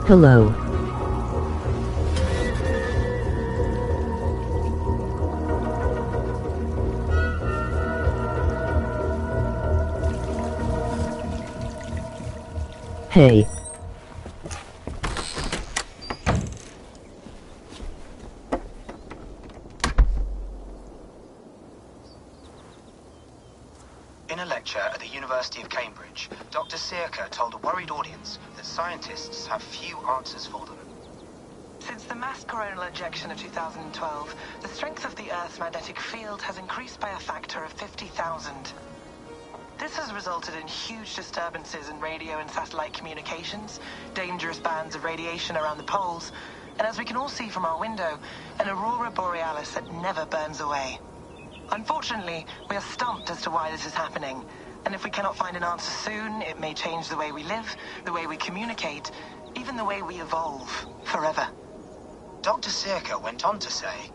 Hello. Hey. In a lecture at the University of Cambridge, Dr. Searca told a worried audience that scientists have few answers for them. Since the mass coronal ejection of 2012, the strength of the Earth's magnetic field has increased by a factor of 50,000. This has resulted in huge disturbances in radio and satellite communications, dangerous bands of radiation around the poles, and as we can all see from our window, an aurora borealis that never burns away. Unfortunately, we are stumped as to why this is happening, and if we cannot find an answer soon, it may change the way we live, the way we communicate, even the way we evolve, forever. Dr. Searca went on to say,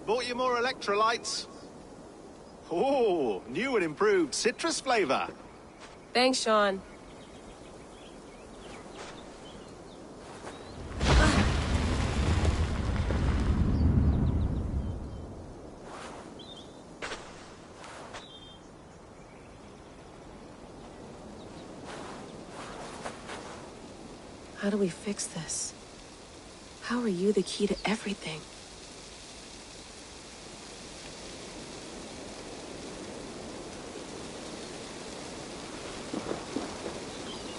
"Bought you more electrolytes? Oh, new and improved citrus flavor." Thanks, Sean. How do we fix this? How are you the key to everything?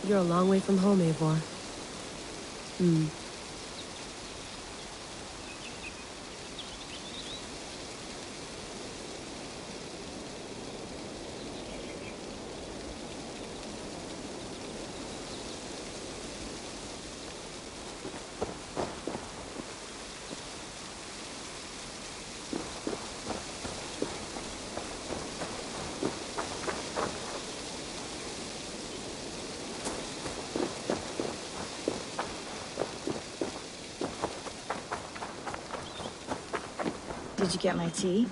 You're a long way from home, Eivor. Did you get my tea?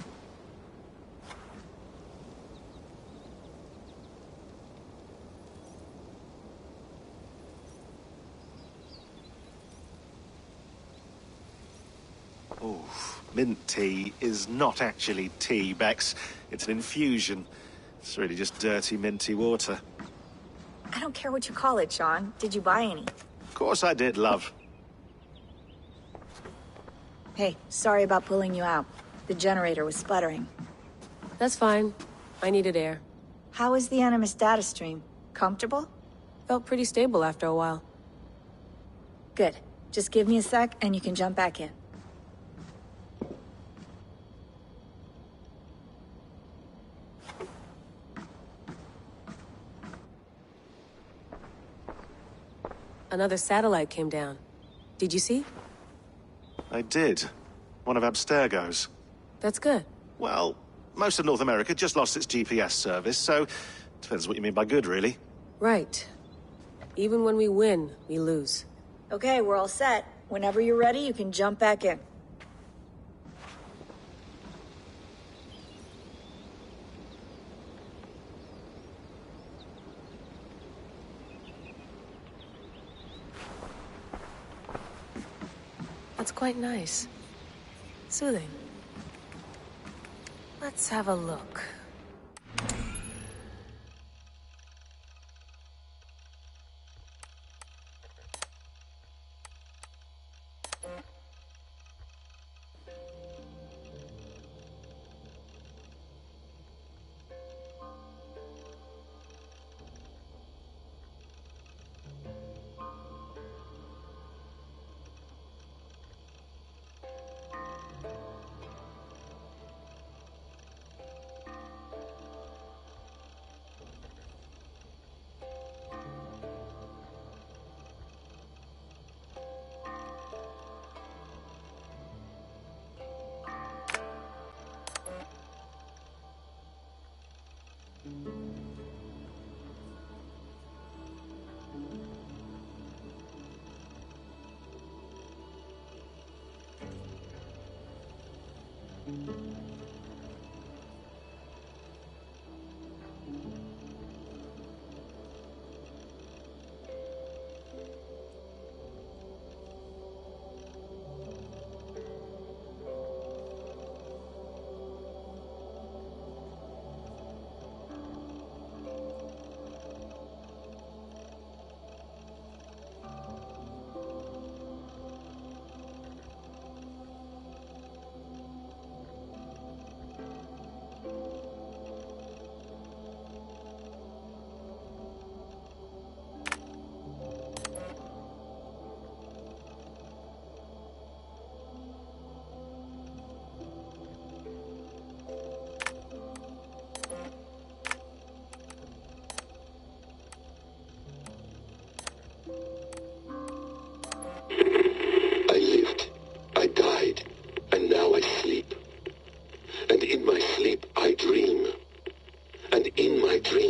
Oh, mint tea is not actually tea, Bex. It's an infusion. It's really just dirty, minty water. I don't care what you call it, Sean. Did you buy any? Of course I did, love. Hey, sorry about pulling you out. The generator was sputtering. That's fine. I needed air. How is the Animus data stream? Comfortable? Felt pretty stable after a while. Good. Just give me a sec and you can jump back in. Another satellite came down. Did you see? I did. One of Abstergo's. That's good. Well, most of North America just lost its GPS service, so depends what you mean by good, really. Right. Even when we win, we lose. Okay, we're all set. Whenever you're ready, you can jump back in. That's quite nice. Soothing. Let's have a look.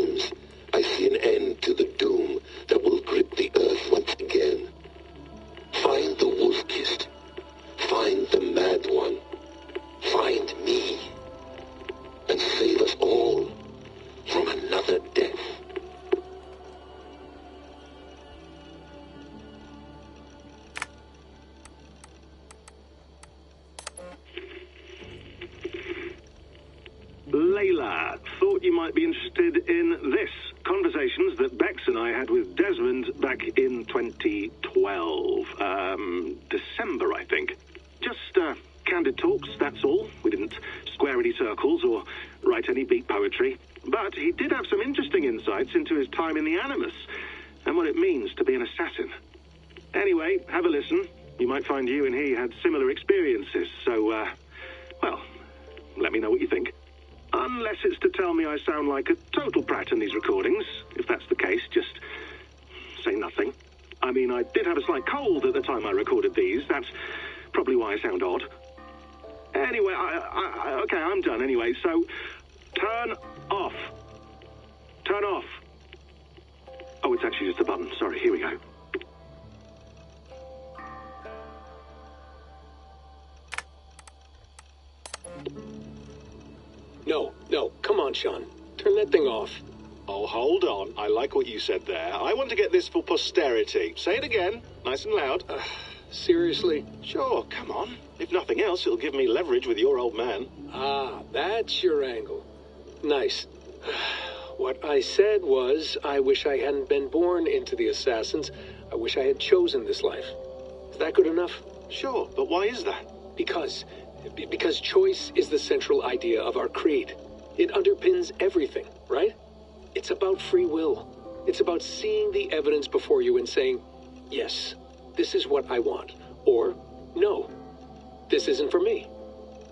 dreams, I see an end to the doom that will grip the earth once again. Find the wolf-kissed. Find the mad one. Find me. And save us all from another death. Layla, thought you might be interested in this. Conversations that Bex and I had with Desmond back in 2012. December, I think. Just, candid talks, that's all. We didn't square any circles or write any beat poetry. But he did have some interesting insights into his time in the Animus and what it means to be an assassin. Anyway, have a listen. You might find you and he had similar experiences, so, well, let me know what you think. Unless it's to tell me I sound like a total prat in these recordings. If that's the case, just say nothing. I mean, I did have a slight cold at the time I recorded these. That's probably why I sound odd. Anyway, okay, I'm done anyway, so turn off. Turn off. Oh, it's actually just a button. Sorry, here we go. No, come on, Sean. Turn that thing off. Oh, hold on. I like what you said there. I want to get this for posterity. Say it again, nice and loud. Seriously? Sure, come on. If nothing else, it'll give me leverage with your old man. Ah, that's your angle. Nice. What I said was, I wish I hadn't been born into the Assassins. I wish I had chosen this life. Is that good enough? Sure, but why is that? Because choice is the central idea of our creed. It underpins everything, right? It's about free will. It's about seeing the evidence before you and saying, yes, this is what I want. Or, no, this isn't for me.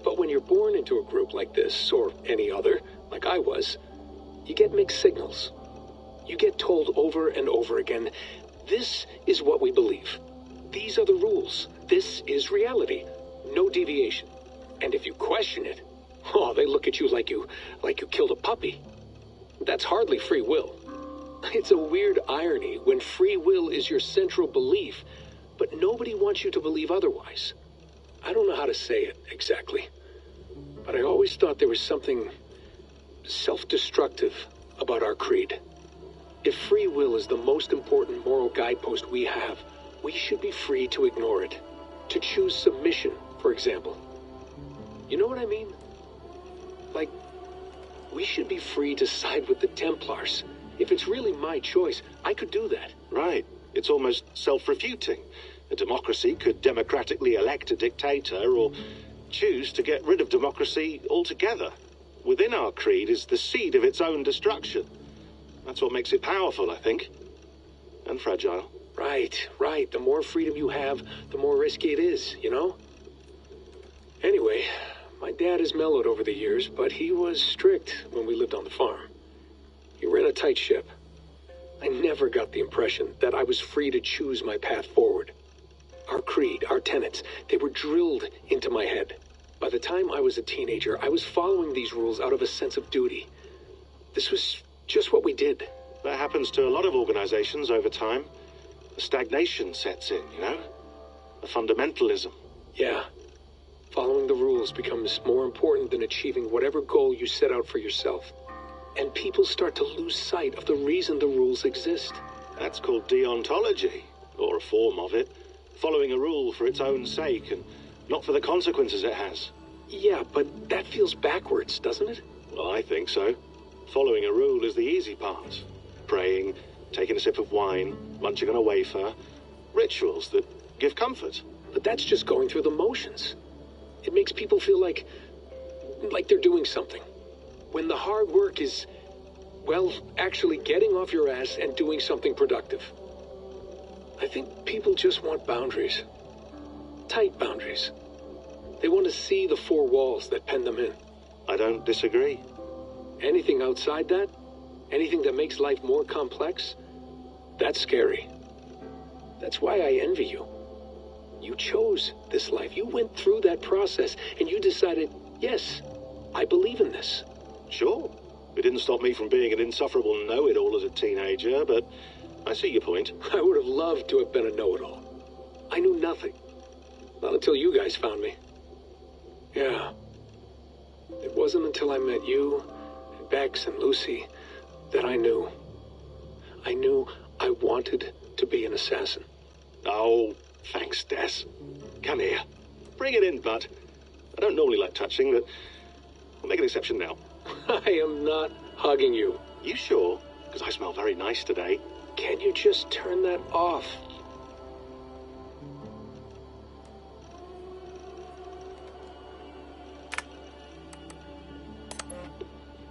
But when you're born into a group like this, or any other, like I was, you get mixed signals. You get told over and over again, this is what we believe. These are the rules. This is reality. No deviation. And if you question it, oh, they look at you like you killed a puppy. That's hardly free will. It's a weird irony when free will is your central belief, but nobody wants you to believe otherwise. I don't know how to say it exactly, but I always thought there was something self-destructive about our creed. If free will is the most important moral guidepost we have, we should be free to ignore it. To choose submission, for example. You know what I mean? Like, we should be free to side with the Templars. If it's really my choice, I could do that. Right. It's almost self-refuting. A democracy could democratically elect a dictator or choose to get rid of democracy altogether. Within our creed is the seed of its own destruction. That's what makes it powerful, I think. And fragile. Right. The more freedom you have, the more risky it is, you know? Anyway, my dad has mellowed over the years, but he was strict when we lived on the farm. He ran a tight ship. I never got the impression that I was free to choose my path forward. Our creed, our tenets, they were drilled into my head. By the time I was a teenager, I was following these rules out of a sense of duty. This was just what we did. That happens to a lot of organizations over time. A stagnation sets in, you know? A fundamentalism. Yeah. Following the rules becomes more important than achieving whatever goal you set out for yourself. And people start to lose sight of the reason the rules exist. That's called deontology, or a form of it. Following a rule for its own sake and not for the consequences it has. Yeah, but that feels backwards, doesn't it? Well, I think so. Following a rule is the easy part. Praying, taking a sip of wine, munching on a wafer. Rituals that give comfort. But that's just going through the motions. It makes people feel like they're doing something. When the hard work is, well, actually getting off your ass and doing something productive. I think people just want boundaries. Tight boundaries. They want to see the four walls that pen them in. I don't disagree. Anything outside that, anything that makes life more complex, that's scary. That's why I envy you. You chose this life. You went through that process and you decided, yes, I believe in this. Sure. It didn't stop me from being an insufferable know-it-all as a teenager, but I see your point. I would have loved to have been a know-it-all. I knew nothing. Not until you guys found me. Yeah. It wasn't until I met you, and Bex and Lucy, that I knew. I knew I wanted to be an assassin. Oh, thanks, Des. Come here. Bring it in, bud. I don't normally like touching, but I'll make an exception now. I am not hugging you. You sure? Because I smell very nice today. Can you just turn that off?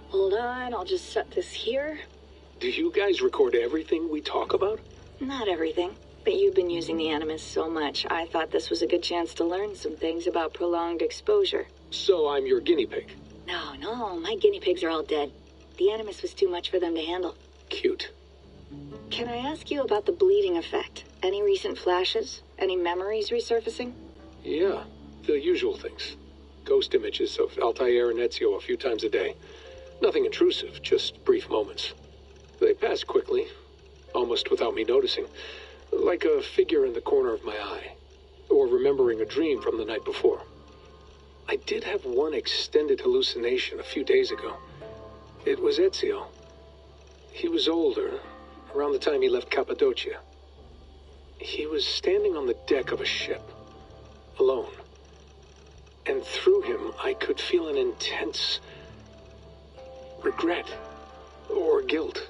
Hold on, I'll just set this here. Do you guys record everything we talk about? Not everything, but you've been using the Animus so much, I thought this was a good chance to learn some things about prolonged exposure. So I'm your guinea pig. No, my guinea pigs are all dead. The Animus was too much for them to handle. Cute. Can I ask you about the bleeding effect? Any recent flashes? Any memories resurfacing? Yeah, the usual things. Ghost images of Altair and Ezio a few times a day. Nothing intrusive, just brief moments. They pass quickly, almost without me noticing. Like a figure in the corner of my eye. Or remembering a dream from the night before. I did have one extended hallucination a few days ago. It was Ezio. He was older, around the time he left Cappadocia. He was standing on the deck of a ship, alone. And through him, I could feel an intense regret or guilt.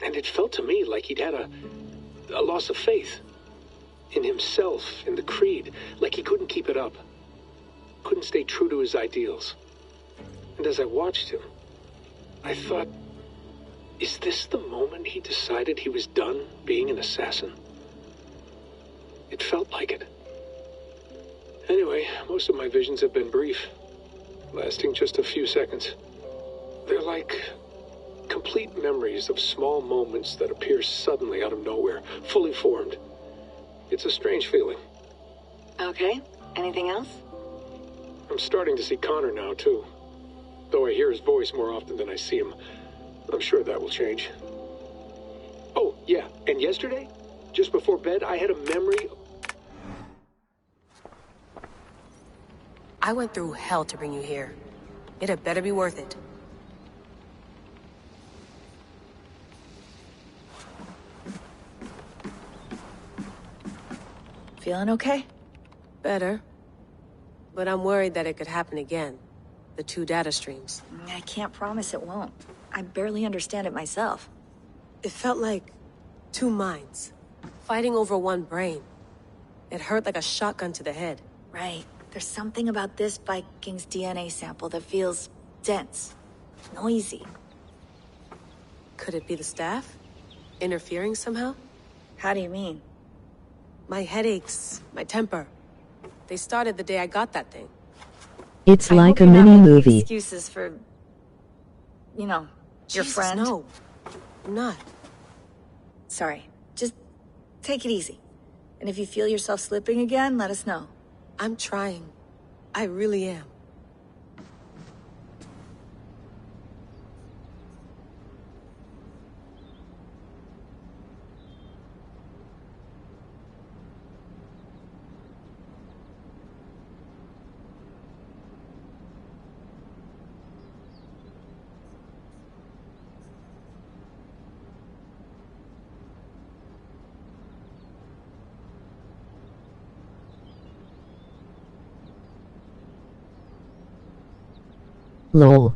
And it felt to me like he'd had a loss of faith in himself, in the creed, like he couldn't keep it up. Couldn't stay true to his ideals. And as I watched him, I thought, is this the moment he decided he was done being an assassin? It felt like it. Anyway, most of my visions have been brief, lasting just a few seconds. They're like complete memories of small moments that appear suddenly out of nowhere, fully formed. It's a strange feeling. Okay, anything else? I'm starting to see Connor now, too. Though I hear his voice more often than I see him. I'm sure that will change. Oh, yeah, and yesterday, just before bed, I had a memory. I went through hell to bring you here. It had better be worth it. Feeling okay? Better. But I'm worried that it could happen again. The two data streams. I can't promise it won't. I barely understand it myself. It felt like two minds, fighting over one brain. It hurt like a shotgun to the head. Right. There's something about this Viking's DNA sample that feels dense, noisy. Could it be the staff? Interfering somehow? How do you mean? My headaches, my temper. They started the day I got that thing. It's I like hope a you're not mini making movie. Excuses for, your Jesus, friend. No, I'm not. Sorry. Just take it easy. And if you feel yourself slipping again, let us know. I'm trying. I really am. LOL.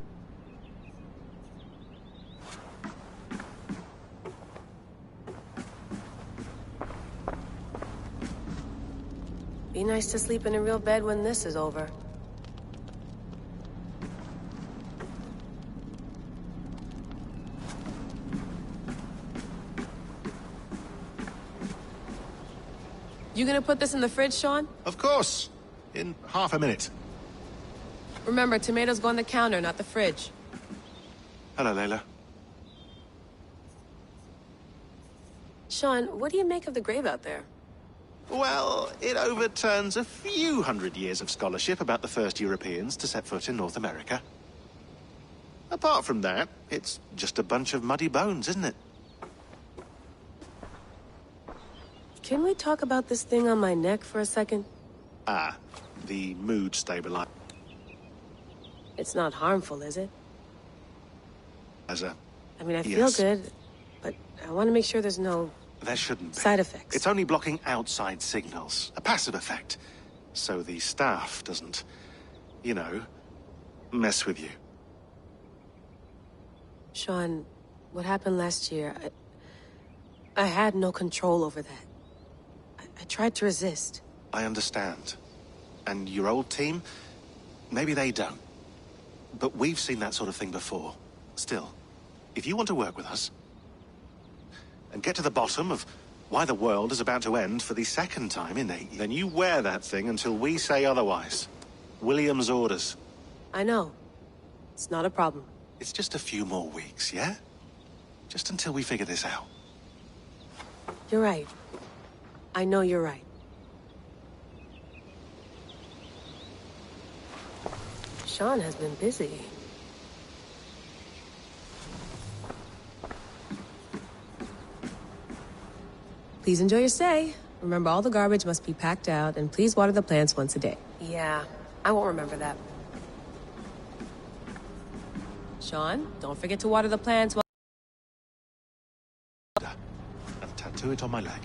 Be nice to sleep in a real bed when this is over. You gonna put this in the fridge, Sean? Of course. In half a minute. Remember, tomatoes go on the counter, not the fridge. Hello, Layla. Sean, what do you make of the grave out there? Well, it overturns a few hundred years of scholarship about the first Europeans to set foot in North America. Apart from that, it's just a bunch of muddy bones, isn't it? Can we talk about this thing on my neck for a second? Ah, the mood stabilizer. It's not harmful, is it? As a... I mean, I feel Yes. good, but I want to make sure there's no There shouldn't be. side effects. It's only blocking outside signals. A passive effect. So the staff doesn't, you know, mess with you. Sean, what happened last year, I had no control over that. I tried to resist. I understand. And your old team, maybe they don't. But we've seen that sort of thing before. Still, if you want to work with us, and get to the bottom of why the world is about to end for the second time in 8 years, then you wear that thing until we say otherwise. William's orders. I know. It's not a problem. It's just a few more weeks, yeah? Just until we figure this out. You're right. I know you're right. Sean has been busy. Please enjoy your stay. Remember, all the garbage must be packed out, and please water the plants once a day. Yeah, I won't remember that. Sean, don't forget to water the plants while... And tattoo it on my leg.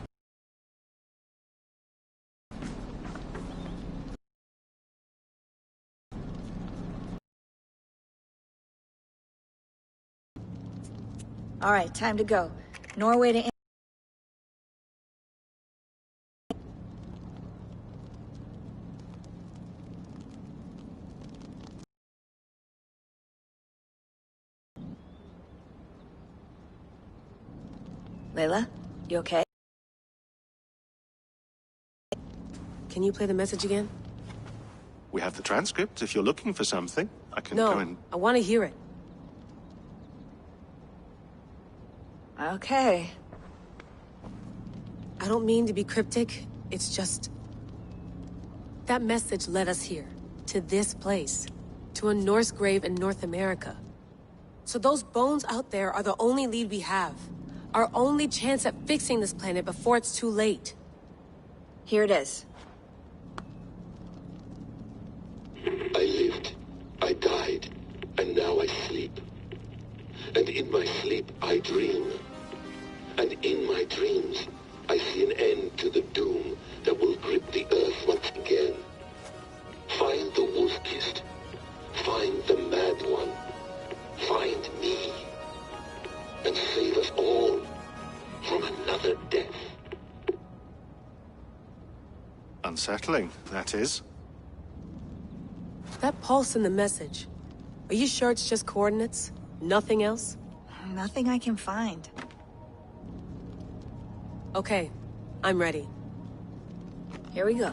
All right, time to go. Norway to... Layla, you okay? Can you play the message again? We have the transcript. If you're looking for something, I can No, go and... I want to hear it. Okay. I don't mean to be cryptic. It's just... that message led us here. To this place. To a Norse grave in North America. So those bones out there are the only lead we have. Our only chance at fixing this planet before it's too late. Here it is. I lived, I died, and now I sleep. And in my sleep, I dream. And in my dreams, I see an end to the doom that will grip the earth once again. Find the wolf-kissed. Find the mad one. Find me. And save us all from another death. Unsettling, that is. That pulse in the message. Are you sure it's just coordinates? Nothing else? Nothing I can find. Okay, I'm ready. Here we go.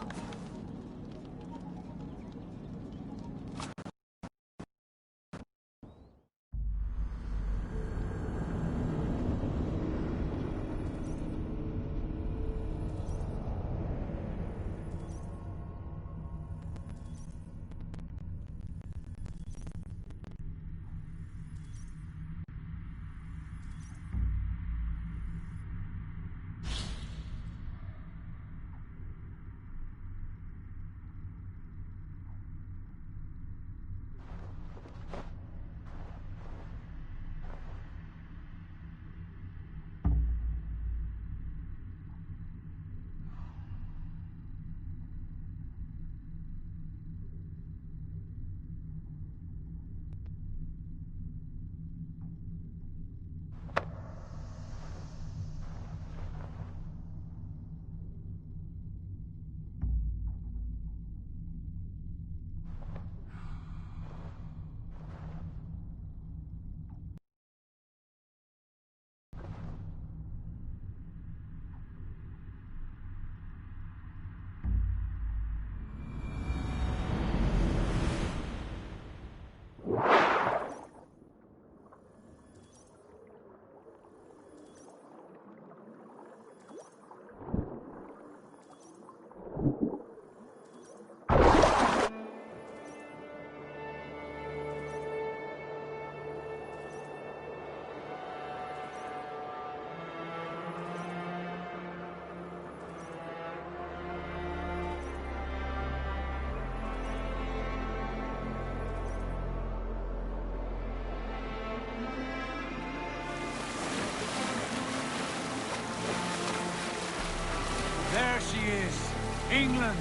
Yes, England,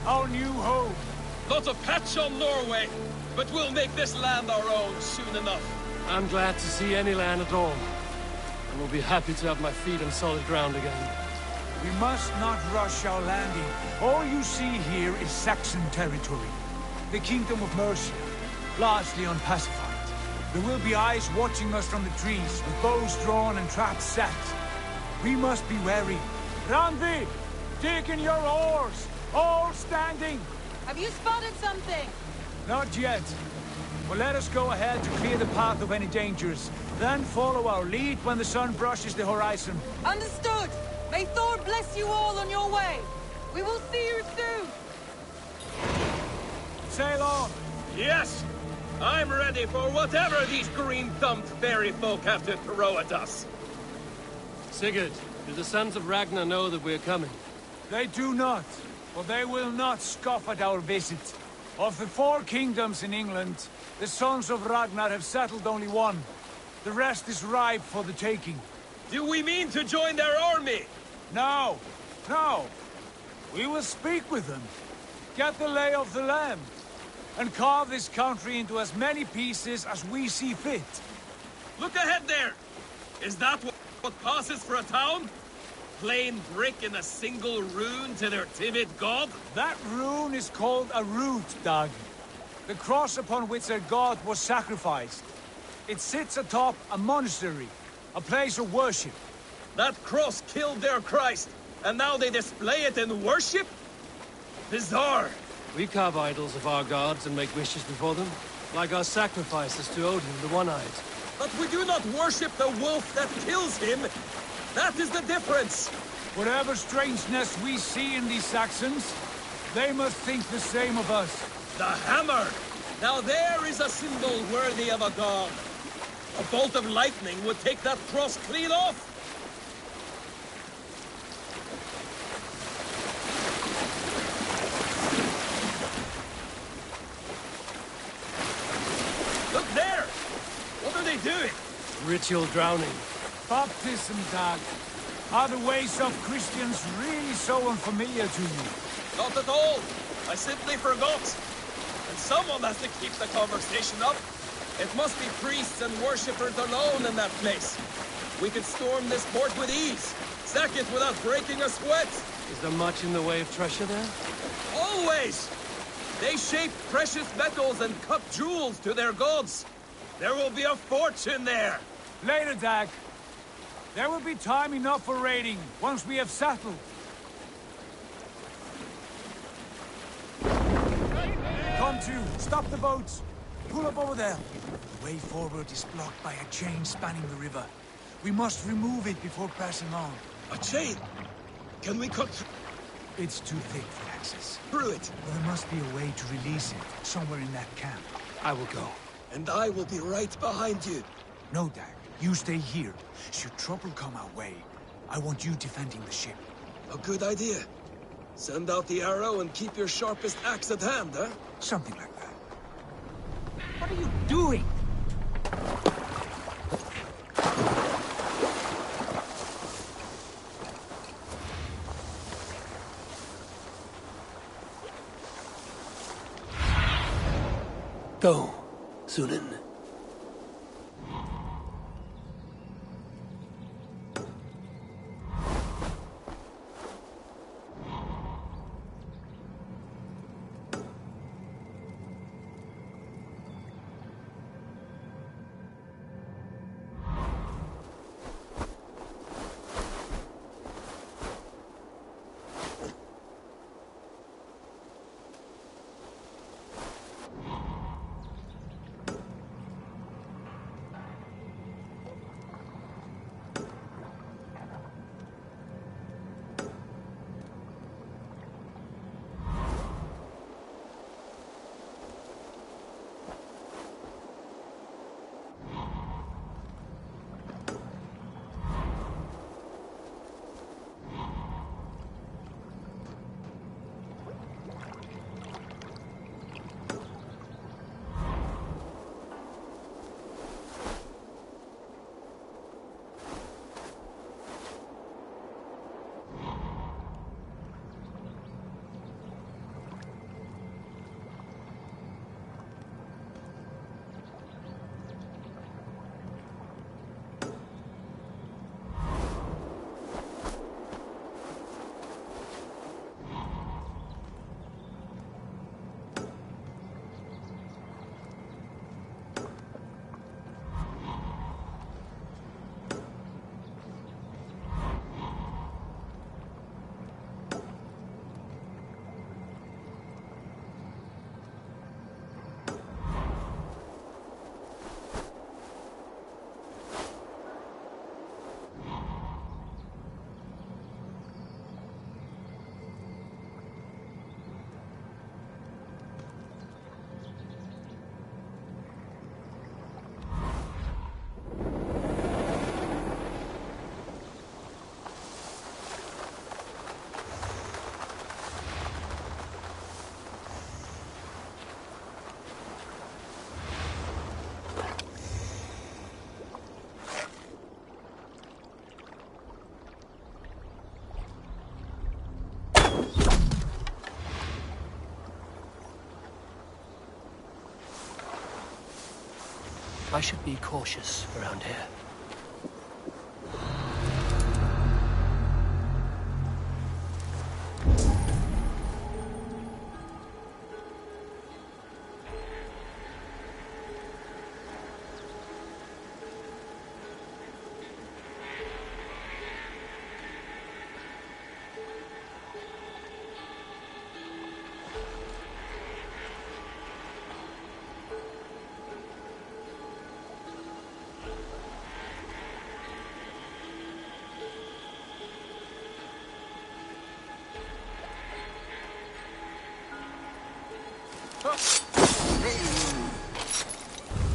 our new home. Not a patch on Norway, but we'll make this land our own soon enough. I'm glad to see any land at all. And will be happy to have my feet on solid ground again. We must not rush our landing. All you see here is Saxon territory. The Kingdom of Mercia, largely unpacified. There will be eyes watching us from the trees, with bows drawn and traps set. We must be wary. Randi, dig in your oars! All standing! Have you spotted something? Not yet. Well, let us go ahead to clear the path of any dangers. Then follow our lead when the sun brushes the horizon. Understood! May Thor bless you all on your way! We will see you soon! Sail on! Yes! I'm ready for whatever these green-thumbed fairy folk have to throw at us. Sigurd, do the sons of Ragnar know that we're coming? They do not, but they will not scoff at our visit. Of the 4 kingdoms in England, the sons of Ragnar have settled only one. The rest is ripe for the taking. Do we mean to join their army? No, no. We will speak with them, get the lay of the land, and carve this country into as many pieces as we see fit. Look ahead there! Is that what passes for a town? Plain brick in a single rune to their timid god? That rune is called a root, Dag. The cross upon which their god was sacrificed. It sits atop a monastery, a place of worship. That cross killed their Christ, and now they display it in worship? Bizarre. We carve idols of our gods and make wishes before them, like our sacrifices to Odin, the One-Eyed. But we do not worship the wolf that kills him. That is the difference. Whatever strangeness we see in these Saxons, they must think the same of us. The hammer! Now there is a symbol worthy of a god. A bolt of lightning would take that cross clean off. Look there! What are they doing? Ritual drowning. Baptism, Dag. Are the ways of Christians really so unfamiliar to you? Not at all. I simply forgot. And someone has to keep the conversation up. It must be priests and worshippers alone in that place. We could storm this port with ease. Sack it without breaking a sweat. Is there much in the way of treasure there? Always! They shape precious metals and cut jewels to their gods. There will be a fortune there. Later, Dag. There will be time enough for raiding, once we have settled. Come to, stop the boats. Pull up over there. The way forward is blocked by a chain spanning the river. We must remove it before passing on. A chain? Can we cut It's too thick for access. through it? But there must be a way to release it, somewhere in that camp. I will go. And I will be right behind you. No, Dag. You stay here. Should trouble come our way, I want you defending the ship. A good idea. Send out the arrow and keep your sharpest axe at hand, huh? Something like that. What are you doing? Go, Sunan. I should be cautious around here.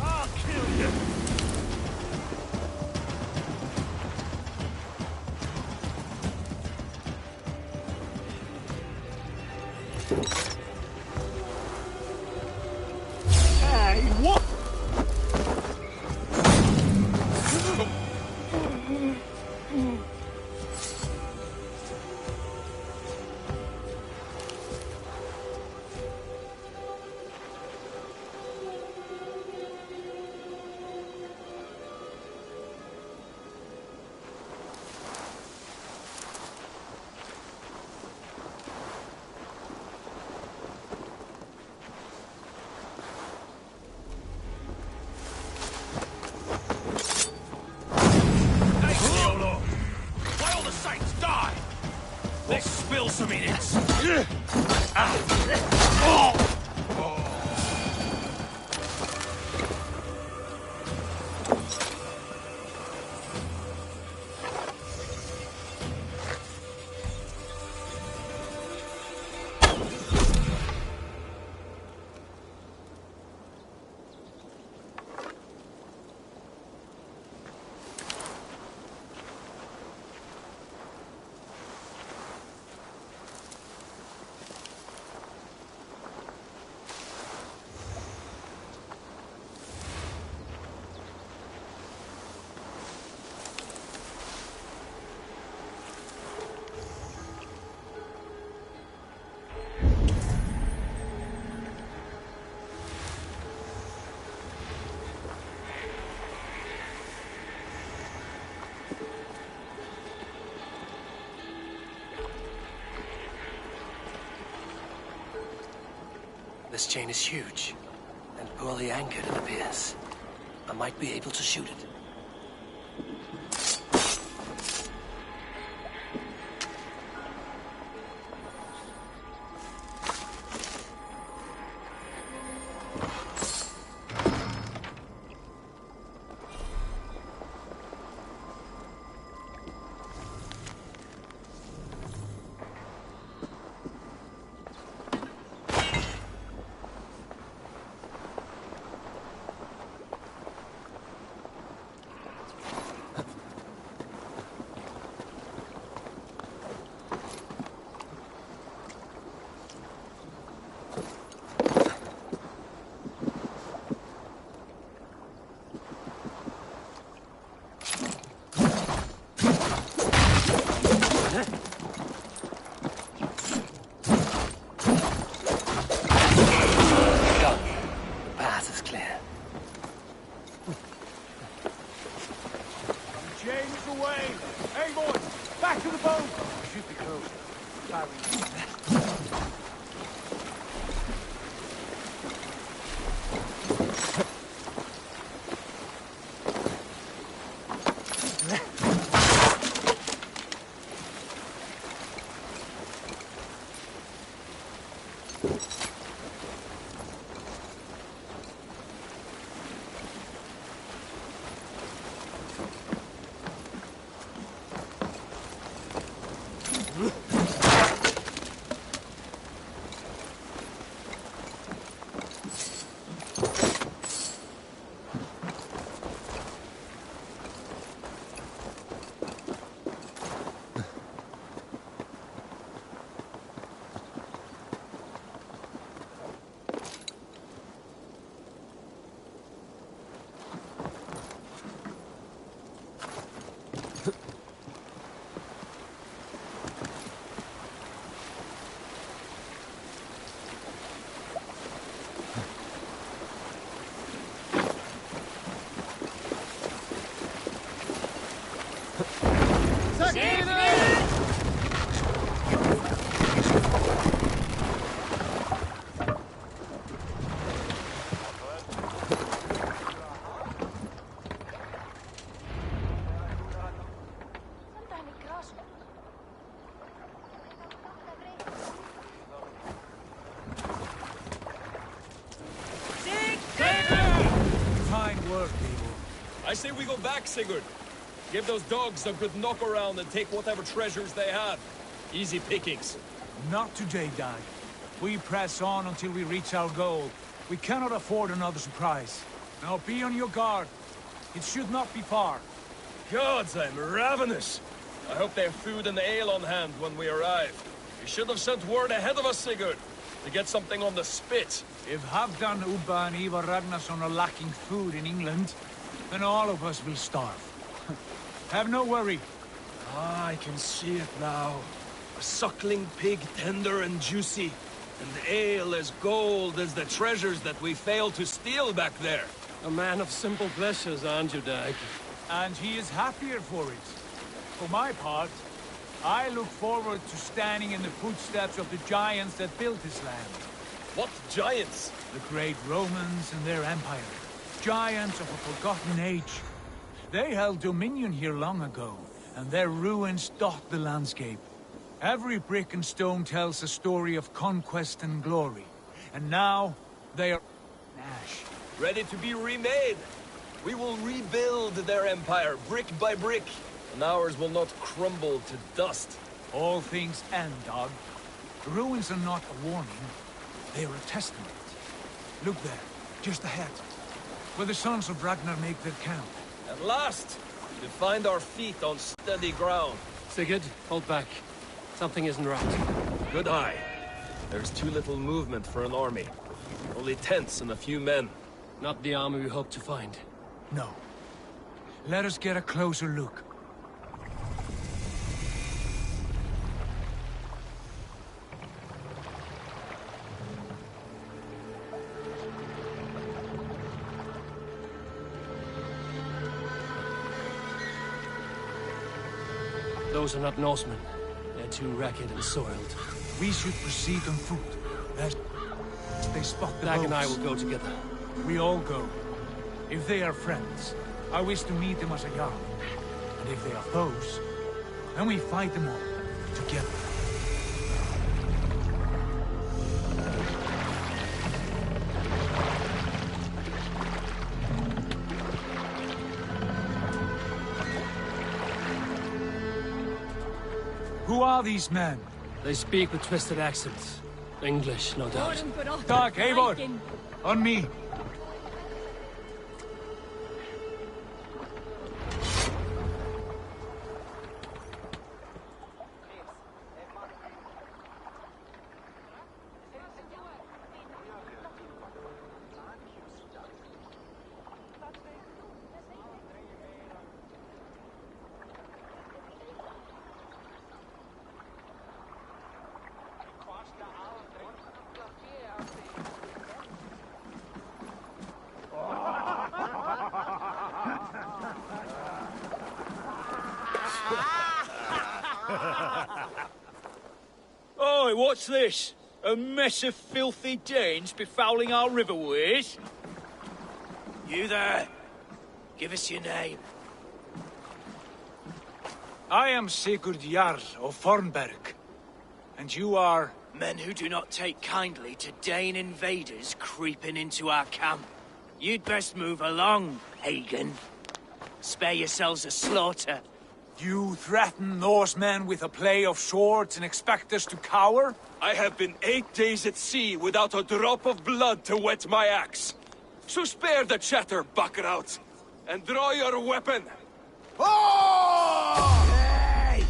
I'll kill you! Hey, what? Why all the saints die? Let's spill some in it. This chain is huge, and poorly anchored, it appears. I might be able to shoot it. I say we go back, Sigurd. Give those dogs a good knock around and take whatever treasures they have. Easy pickings. Not today, Dag. We press on until we reach our goal. We cannot afford another surprise. Now be on your guard. It should not be far. Gods, I'm ravenous. I hope they have food and ale on hand when we arrive. You should have sent word ahead of us, Sigurd, to get something on the spit. If Halfdan, Ubba and Ivar Ragnarsson are lacking food in England, then all of us will starve. Have no worry. Ah, I can see it now. A suckling pig, tender and juicy. And ale as gold as the treasures that we failed to steal back there. A man of simple pleasures, aren't you, Dag? And he is happier for it. For my part, I look forward to standing in the footsteps of the giants that built this land. What giants? The great Romans and their empire. Giants of a forgotten age. They held dominion here long ago, and their ruins dot the landscape. Every brick and stone tells a story of conquest and glory. And now, they are ash. Ready to be remade. We will rebuild their empire, brick by brick, and ours will not crumble to dust. All things end, Dog. The ruins are not a warning. They are a testament. Look there, just ahead, where the sons of Ragnar make their camp. At last, to find our feet on steady ground. Sigurd, hold back. Something isn't right. Good eye. There's too little movement for an army. Only tents and a few men. Not the army we hoped to find. No. Let us get a closer look. Those are not Norsemen. They're too ragged and soiled. We should proceed on foot. As they spot the Dag boats. and I will go together. We all go. If they are friends, I wish to meet them as a Jarl. And if they are foes, then we fight them all, together. Who are these men? They speak with twisted accents. English, no doubt. Dag, Eivor! On me! Oi, what's this? A mess of filthy Danes befouling our riverways? You there? Give us your name. I am Sigurd Jarl of Fornberg. And you are... Men who do not take kindly to Dane invaders creeping into our camp. You'd best move along, Hagen. Spare yourselves a slaughter. You threaten Norsemen with a play of swords and expect us to cower? I have been 8 days at sea without a drop of blood to wet my axe. So spare the chatter, Buckraut, and draw your weapon. Oh! Hey!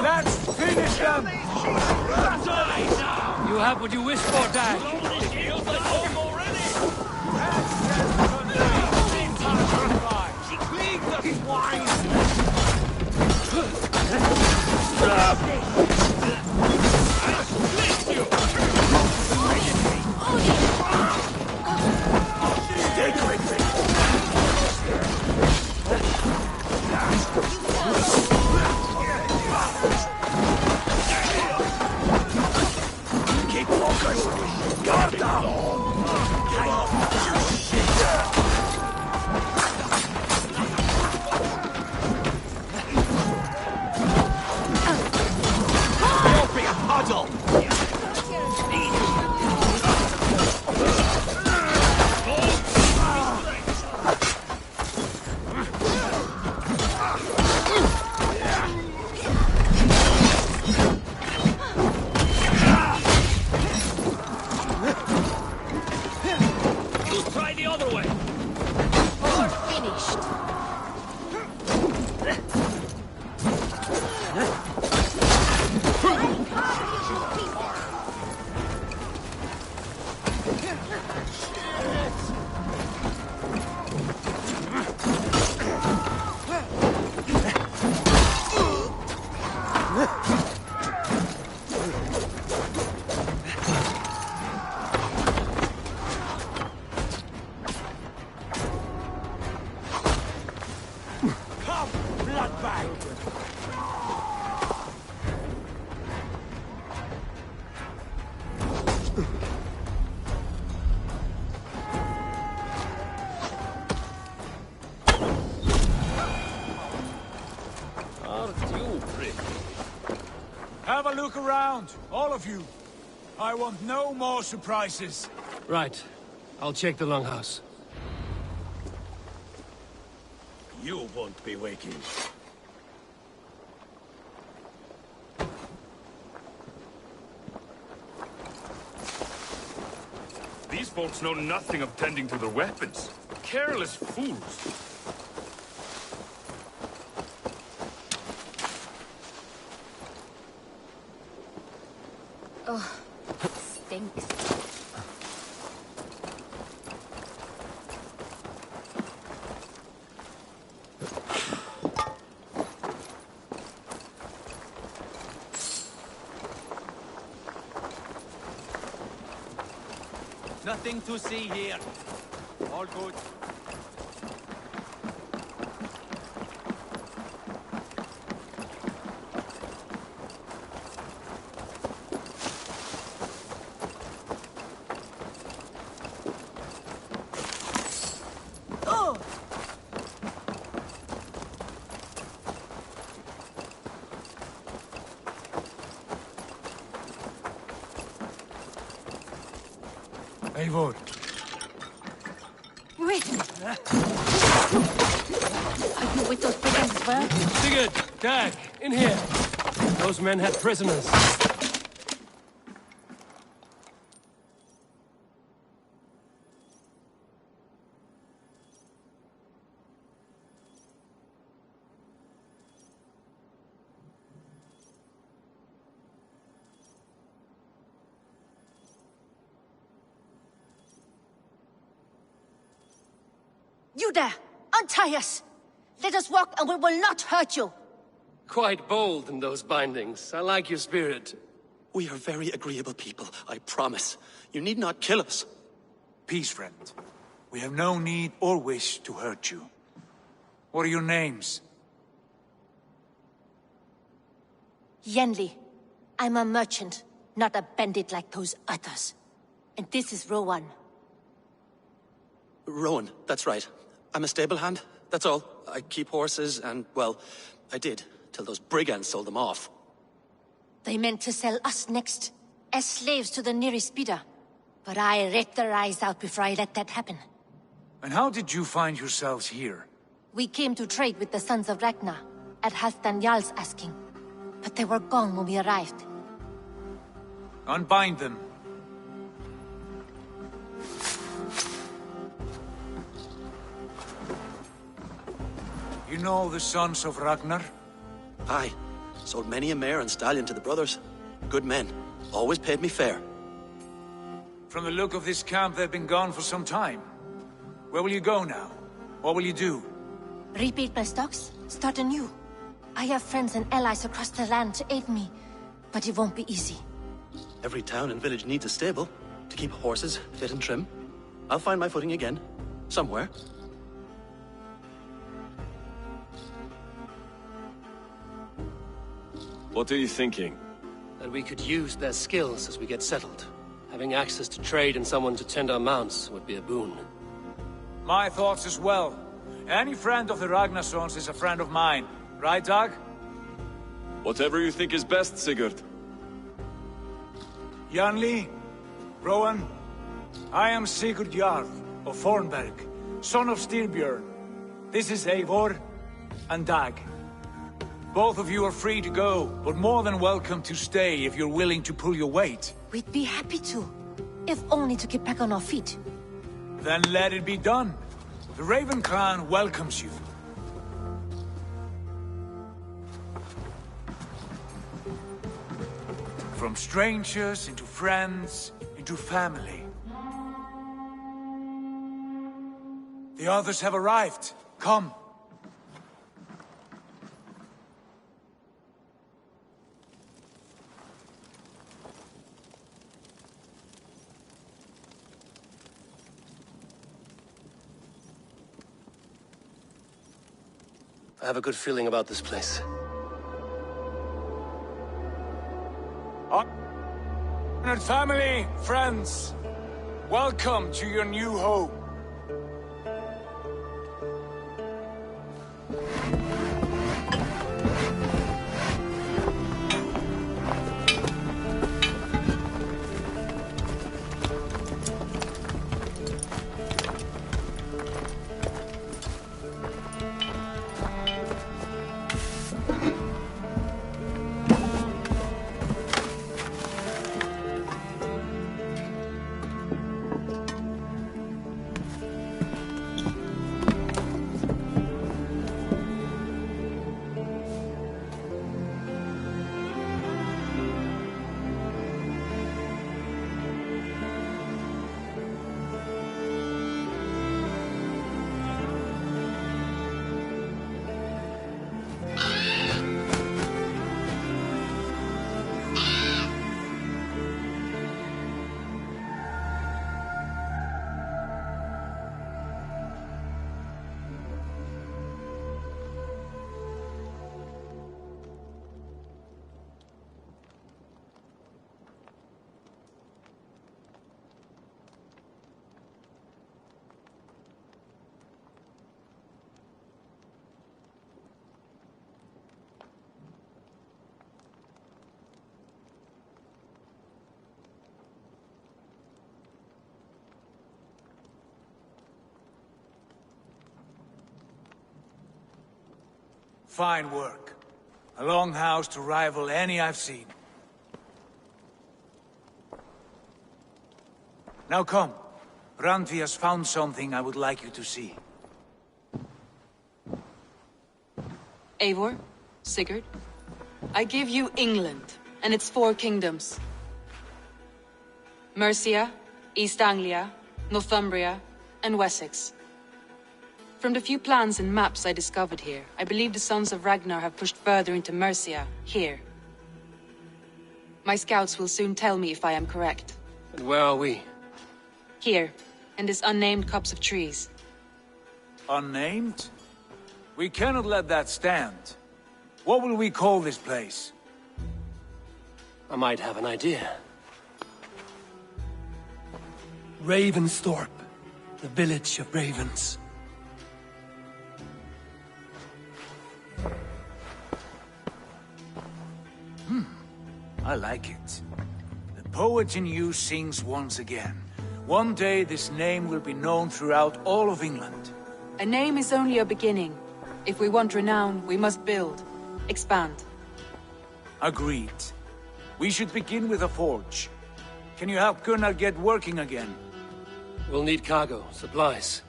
Let's finish them! Die now! You have what you wish for, Dag. It feels like home already. Leave the swine! I'll split you! Have a look around, all of you. I want no more surprises. Right. I'll check the longhouse. You won't be waking. These folks know nothing of tending to their weapons. Careless fools. Oh, stinks. Nothing to see here. All good. Eivor. Wait! Are you with those brigands as well? Sigurd! Dag! In here! Those men had prisoners. You there! Untie us! Let us walk and we will not hurt you! Quite bold in those bindings. I like your spirit. We are very agreeable people, I promise. You need not kill us. Peace, friend. We have no need or wish to hurt you. What are your names? Yenli. I'm a merchant, not a bandit like those others. And this is Rowan. Rowan, that's right. I'm a stable hand, that's all. I keep horses and, well, I did, till those brigands sold them off. They meant to sell us next, as slaves to the nearest bidder. But I ripped their eyes out before I let that happen. And how did you find yourselves here? We came to trade with the Sons of Ragnar, at Halfdan Jarl's asking. But they were gone when we arrived. Unbind them. You know the Sons of Ragnar? Aye. Sold many a mare and stallion to the brothers. Good men. Always paid me fair. From the look of this camp, they've been gone for some time. Where will you go now? What will you do? Rebuild my stocks? Start anew. I have friends and allies across the land to aid me, but it won't be easy. Every town and village needs a stable to keep horses fit and trim. I'll find my footing again. Somewhere. What are you thinking? That we could use their skills as we get settled. Having access to trade and someone to tend our mounts would be a boon. My thoughts as well. Any friend of the Ragnarsons is a friend of mine. Right, Dag? Whatever you think is best, Sigurd. Janli, Rowan, I am Sigurd Jarl of Fornberg, son of Styrbjörn. This is Eivor and Dag. Both of you are free to go, but more than welcome to stay if you're willing to pull your weight. We'd be happy to, if only to get back on our feet. Then let it be done. The Raven clan welcomes you. From strangers into friends, into family. The others have arrived. Come. I have a good feeling about this place. Honored family, friends, welcome to your new home. Fine work. A longhouse to rival any I've seen. Now come. Randvi has found something I would like you to see. Eivor, Sigurd, I give you England and its 4 kingdoms. Mercia, East Anglia, Northumbria, and Wessex. From the few plans and maps I discovered here, I believe the Sons of Ragnar have pushed further into Mercia, here. My scouts will soon tell me if I am correct. And where are we? Here, in this unnamed copse of trees. Unnamed? We cannot let that stand. What will we call this place? I might have an idea. Ravensthorpe, the village of ravens. I like it. The poet in you sings once again. One day this name will be known throughout all of England. A name is only a beginning. If we want renown, we must build, expand. Agreed. We should begin with a forge. Can you help Gunnar get working again? We'll need cargo, supplies.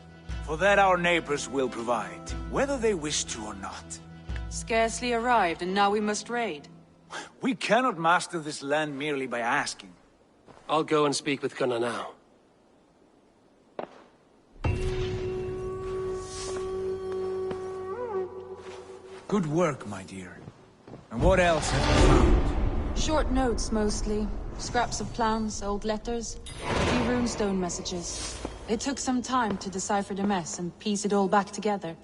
For that our neighbors will provide, whether they wish to or not. Scarcely arrived, and now we must raid. We cannot master this land merely by asking. I'll go and speak with Gunnar now. Good work, my dear. And what else have you found? Short notes, mostly. Scraps of plans, old letters, a few runestone messages. It took some time to decipher the mess and piece it all back together.